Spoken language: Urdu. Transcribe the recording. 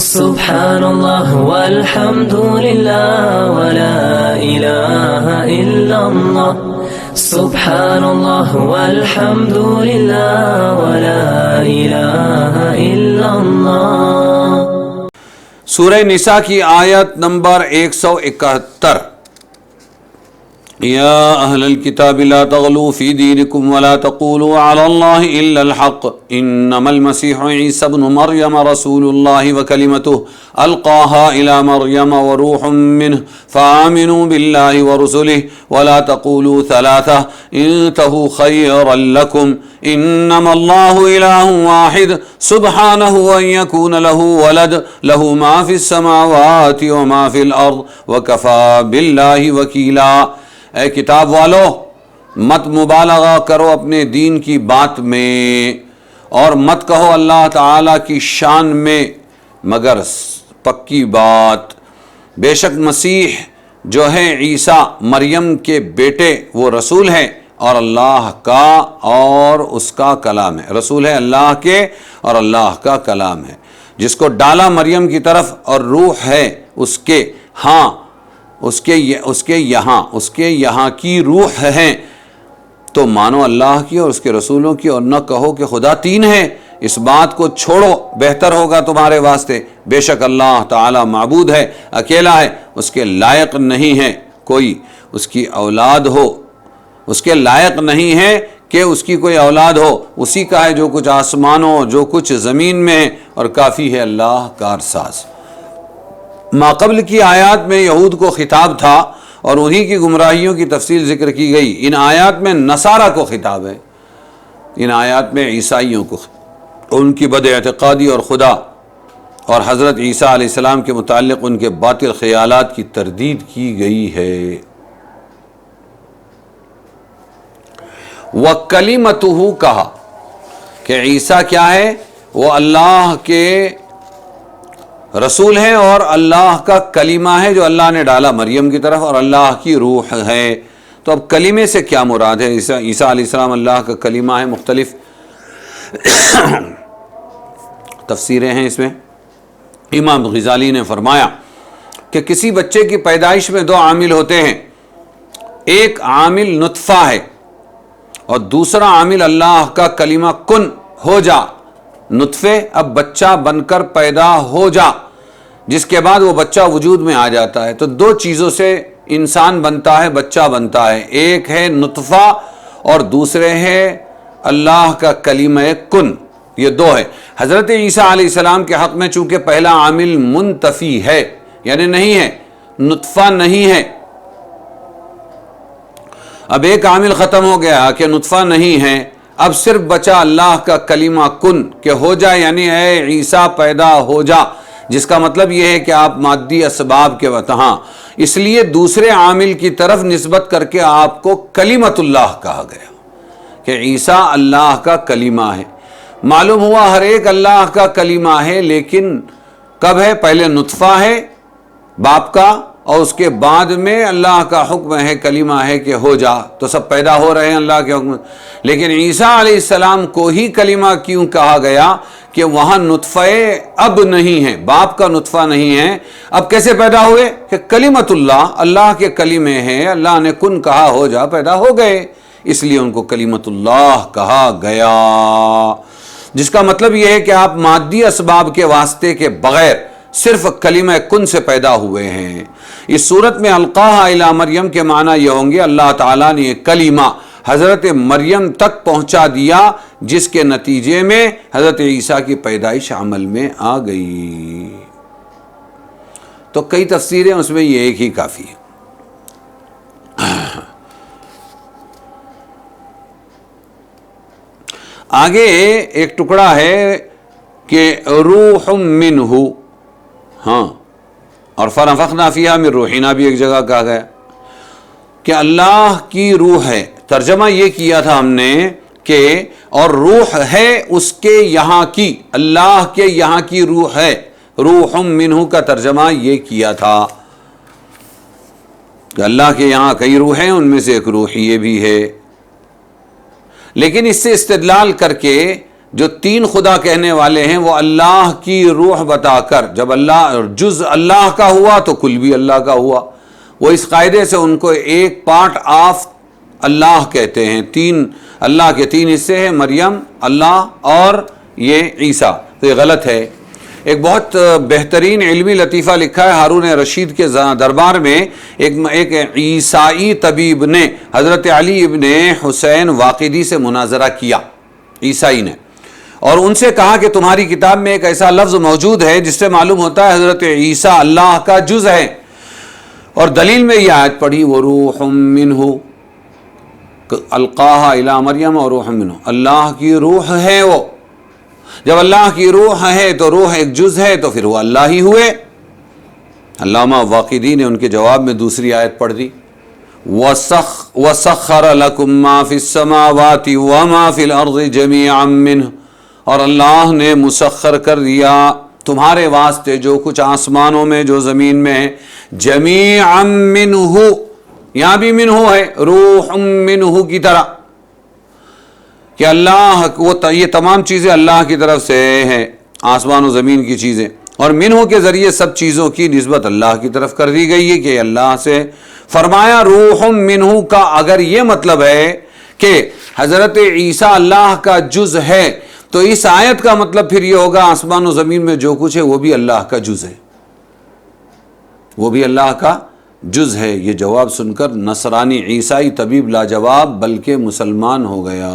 سبحان اللہ والحمد للہ ولا الہ الا اللہ سبحان اللہ والحمد للہ ولا الہ الا اللہ۔ سورہ نساء کی آیت نمبر 171۔ یا اہل الکتاب لا تغلوا فی دینکم ولا تقولوا علی اللہ الا الحق انما المسیح عیسی ابن مریم رسول اللہ وکلمتہ القاها الی مریم وروح منہ فآمنوا باللہ ورسلہ ولا تقولوا ثلاثہ انتہوا خیرا لکم انما اللہ الہ واحد سبحانہ ان یکون لہ ولد لہ ما فی السماوات وما فی الارض وکفا باللہ وکیلا۔ اے کتاب والو، مت مبالغہ کرو اپنے دین کی بات میں اور مت کہو اللہ تعالیٰ کی شان میں مگر پکی بات۔ بے شک مسیح جو ہے عیسیٰ مریم کے بیٹے وہ رسول ہے اور اللہ کا اور اس کا کلام ہے۔ رسول ہے اللہ کے اور اللہ کا کلام ہے، جس کو ڈالا مریم کی طرف، اور روح ہے اس کے اس کے یہاں کی روح ہے۔ تو مانو اللہ کی اور اس کے رسولوں کی، اور نہ کہو کہ خدا تین ہے۔ اس بات کو چھوڑو، بہتر ہوگا تمہارے واسطے۔ بے شک اللہ تعالی معبود ہے، اکیلا ہے، اس کے لائق نہیں ہے کوئی اس کی اولاد ہو، اس کے لائق نہیں ہے کہ اس کی کوئی اولاد ہو۔ اسی کا ہے جو کچھ آسمانوں جو کچھ زمین میں ہے، اور کافی ہے اللہ کارساز۔ ماقبل کی آیات میں یہود کو خطاب تھا اور انہی کی گمراہیوں کی تفصیل ذکر کی گئی۔ ان آیات میں نصارہ کو خطاب ہے، ان آیات میں عیسائیوں کو، ان کی بد اعتقادی اور خدا اور حضرت عیسیٰ علیہ السلام کے متعلق ان کے باطل خیالات کی تردید کی گئی ہے۔ وَكَلِمَتُهُ کہا کہ عیسیٰ کیا ہے؟ وہ اللہ کے رسول ہے اور اللہ کا کلمہ ہے جو اللہ نے ڈالا مریم کی طرف، اور اللہ کی روح ہے۔ تو اب کلمے سے کیا مراد ہے؟ عیسیٰ علیہ السلام اللہ کا کلمہ ہے، مختلف تفسیریں ہیں اس میں۔ امام غزالی نے فرمایا کہ کسی بچے کی پیدائش میں دو عامل ہوتے ہیں، ایک عامل نطفہ ہے اور دوسرا عامل اللہ کا کلمہ کن ہو جا۔ نطفے اب بچہ بن کر پیدا ہو جا، جس کے بعد وہ بچہ وجود میں آ جاتا ہے۔ تو دو چیزوں سے انسان بنتا ہے، بچہ بنتا ہے، ایک ہے نطفہ اور دوسرے ہے اللہ کا کلمہ کن۔ یہ دو ہے۔ حضرت عیسیٰ علیہ السلام کے حق میں چونکہ پہلا عامل منتفی ہے، یعنی نہیں ہے، نطفہ نہیں ہے، اب ایک عامل ختم ہو گیا کہ نطفہ نہیں ہے، اب صرف بچا اللہ کا کلمہ کن کہ ہو جا، یعنی اے عیسیٰ پیدا ہو جا، جس کا مطلب یہ ہے کہ آپ مادی اسباب کے وہاں، اس لیے دوسرے عامل کی طرف نسبت کر کے آپ کو کلمت اللہ کہا گیا کہ عیسیٰ اللہ کا کلمہ ہے۔ معلوم ہوا ہر ایک اللہ کا کلمہ ہے، لیکن کب ہے؟ پہلے نطفہ ہے باپ کا، اور اس کے بعد میں اللہ کا حکم ہے، کلمہ ہے کہ ہو جا، تو سب پیدا ہو رہے ہیں اللہ کے حکم۔ لیکن عیسیٰ علیہ السلام کو ہی کلمہ کیوں کہا گیا کہ وہاں نطفہ اب نہیں ہے، باپ کا نطفہ نہیں ہے، اب کیسے پیدا ہوئے؟ کہ کلمت اللہ، اللہ کے کلمے ہیں، اللہ نے کن کہا ہو جا، پیدا ہو گئے، اس لیے ان کو کلمت اللہ کہا گیا، جس کا مطلب یہ ہے کہ آپ مادی اسباب کے واسطے کے بغیر صرف کلمہ کن سے پیدا ہوئے ہیں۔ اس صورت میں القاہا الی مریم کے معنی یہ ہوں گے اللہ تعالیٰ نے یہ کلمہ حضرت مریم تک پہنچا دیا، جس کے نتیجے میں حضرت عیسیٰ کی پیدائش عمل میں آ گئی۔ تو کئی تفسیریں، اس میں یہ ایک ہی کافی ہے۔ آگے ایک ٹکڑا ہے کہ روح منہ، ہاں، اور فنفخنا فیہا من روحنا بھی ایک جگہ کہا گیا کہ اللہ کی روح ہے۔ ترجمہ یہ کیا تھا ہم نے کہ اور روح ہے اس کے یہاں کی، اللہ کے یہاں کی روح ہے، روح منہ کا ترجمہ یہ کیا تھا کہ اللہ کے یہاں کئی روح ہیں، ان میں سے ایک روح یہ بھی ہے۔ لیکن اس سے استدلال کر کے جو تین خدا کہنے والے ہیں وہ اللہ کی روح بتا کر جب اللہ جز اللہ کا ہوا تو کل بھی اللہ کا ہوا. وہ اس قاعدے سے ان کو ایک پارٹ آف اللہ کہتے ہیں. تین اللہ کے تین حصے ہیں، مریم، اللہ اور یہ عیسیٰ. تو یہ غلط ہے. ایک بہت بہترین علمی لطیفہ لکھا ہے ہارون رشید کے دربار میں. ایک عیسائی طبیب نے حضرت علی ابن حسین واقدی سے مناظرہ کیا، عیسائی نے، اور ان سے کہا کہ تمہاری کتاب میں ایک ایسا لفظ موجود ہے جس سے معلوم ہوتا ہے حضرت عیسیٰ اللہ کا جز ہے، اور دلیل میں یہ آیت پڑھی وروح منہ القاہا الی مریم وروح منہ، اللہ کی روح ہے وہ. جب اللہ کی روح ہے تو روح ایک جز ہے تو پھر وہ اللہ ہی ہوئے. علامہ واقدی نے ان کے جواب میں دوسری آیت پڑھ دی وَسَخَّرَ لَكُم مَّا فِي السَّمَاوَاتِ وَمَا فِي الْأَرْضِ جَمِيعًا مِّنْهُ، اور اللہ نے مسخر کر دیا تمہارے واسطے جو کچھ آسمانوں میں جو زمین میں ہے، جَمِيعًا مِّنْهُ، یہاں بھی منہ ہے روح منہ کی طرح کہ اللہ یہ تمام چیزیں اللہ کی طرف سے ہیں، آسمان و زمین کی چیزیں، اور منہ کے ذریعے سب چیزوں کی نسبت اللہ کی طرف کر دی گئی ہے کہ اللہ سے. فرمایا روح منہ کا اگر یہ مطلب ہے کہ حضرت عیسیٰ اللہ کا جز ہے تو اس آیت کا مطلب پھر یہ ہوگا آسمان و زمین میں جو کچھ ہے وہ بھی اللہ کا جز ہے، وہ بھی اللہ کا جز ہے. یہ جواب سن کر نصرانی عیسائی طبیب لاجواب بلکہ مسلمان ہو گیا.